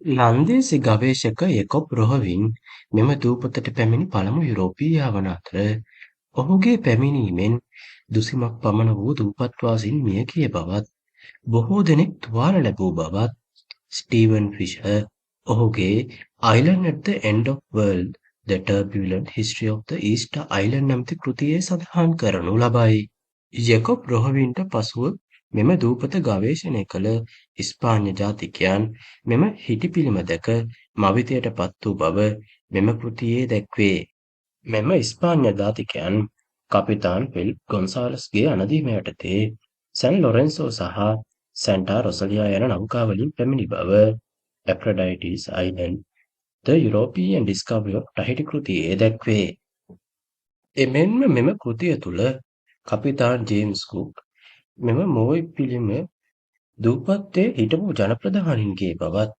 ලන්දේසි ගවේෂක යකොබ් රොහවින් මෙම දූපතට පැමිණි පළමු යුරෝපීයා වන අතර ඔහුගේ පැමිණීමෙන් දුසිමක් පමණ වූ දූපත්වාසීන් මිය ගිය බවත් බොහෝ දෙනෙක් තුවාල ලැබූ බවත් ස්ටීවන් ෆිෂර් ඔහුගේ Island at the End of World The Turbulent History of the Easter Island නැමැති කෘතියේ සඳහන් කරනු ලබයි. යකොබ් රොහවින්ට පසුව මෙම දූපත ගවේෂණය කළ ස්පාඤ්ඤ ජාතිකයන් මෙම හිටි පිළිම දැක මවිතයට පත් වූ බව මෙම කෘතියේ දැක්වේ. මෙම ස්පාඤ්ඤ ජාතිකයන් කපිතාන් ෆිලිප් ගොන්සාලස්ගේ අනදීම යටතේ සැන් ලොරෙන්සෝ සහ සැන්ටා රොසලියා යන නෞකාවලින් පැමිණි බව Aphrodite's island the European discovery of Tahiti කෘතියේ දැක්වේ. එමෙන්ම මෙම කෘතිය තුළ කපිතාන් ජේම්ස් කුක් මෙම මෝයි පිළිම දූපත්තේ හිටපු ජනප්‍රධානීන්ගේ බවත්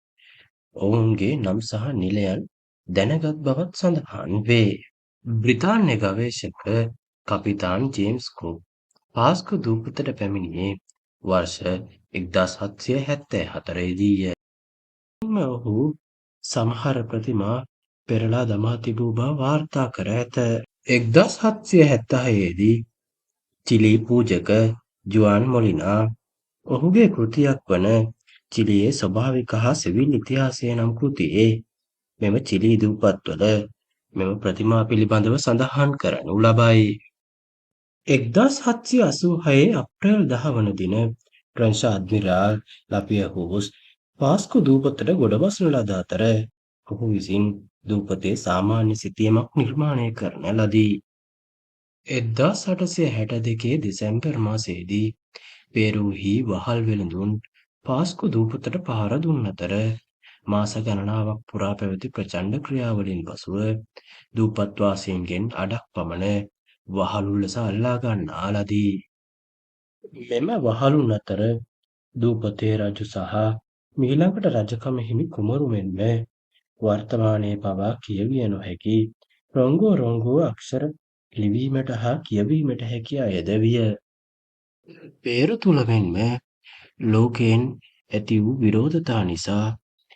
ඔවුන්ගේ නම් සහ නිලයන් දැනගත් බවත් සඳහන් වේ. බ්‍රිතාන්‍ය ගවේෂක කපිතාන් ජේම්ස් කුක් පාස්කු දූපතට පැමිණියේ වර්ෂ 1774 දීය. ඔහු සමහර ප්‍රතිමා පෙරලා දමා තිබූ බව වාර්තා කර ඇත. 1776 දී චිලි පූජක ජුවාන් මොලිනා ඔහුගේ කෘතියක් වන චිලියේ ස්වභාවික හා සිවිල් ඉතිහාසය නම් කෘතියේ මෙම චිලි දූපත්වල මෙම ප්‍රතිමා පිළිබඳව සඳහන් කරනු ලබයි. 1786 අප්‍රේල් 10 වන දින ප්‍රංශ අද්මිරාල් ලපියහූස් පාස්කු දූපතට ගොඩබස්න ලද අතර ඔහු විසින් දූපතේ සාමාන්‍ය සිතියමක් නිර්මාණය කරන ලදී. 1862 දෙසැම්බර් මාසයේදී පේරුහි වහල් වෙළඳුන් පාස්කු දූපතට පහර දුන් අතර මාස ගණනාවක් පුරා පැවති ප්‍රචණ්ඩ ක්‍රියාවලින් පසුව දූපත්වාසීන්ගෙන් අඩක් පමණ වහලුන් ලෙස අල්ලා ගන්නා ලදී. මෙම වහලුන් අතර දූපතේ රජු සහ මීළඟට රජකම හිමි කුමරු මෙන්ම වර්තමානයේ පවා කියවිය නොහැකි රොංගෝ අක්ෂර ලිවීමට හා කියවීමට හැකි අයද විය. පේරු තුළ මෙන්ම ලෝකයෙන් ඇති වූ විරෝධතා නිසා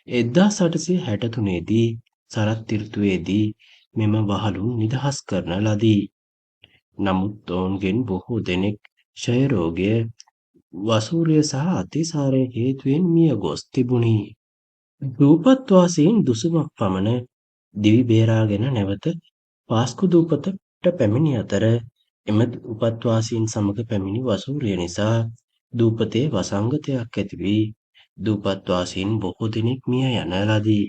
1863 දී සරත් ඍතුවේදී මෙම වහලුන් නිදහස් කරන ලදී. නමුත් ඔවුන්ගෙන් බොහෝ දෙනෙක් ක්ෂය රෝගය, වසූරිය සහ අතිසාරය හේතුවෙන් මිය ගොස් තිබුණි. දූපත්වාසීන් දුසුමක් පමණ දිවි බේරාගෙන නැවත පාස්කු දූපතට පැමිණි අතර එම දූපත්වාසීන් සමග පැමිණි වසූරිය නිසා දූපතේ වසංගතයක් ඇති වී දූපත්වාසීන් බොහෝ දෙනෙක් මිය යන ලදී.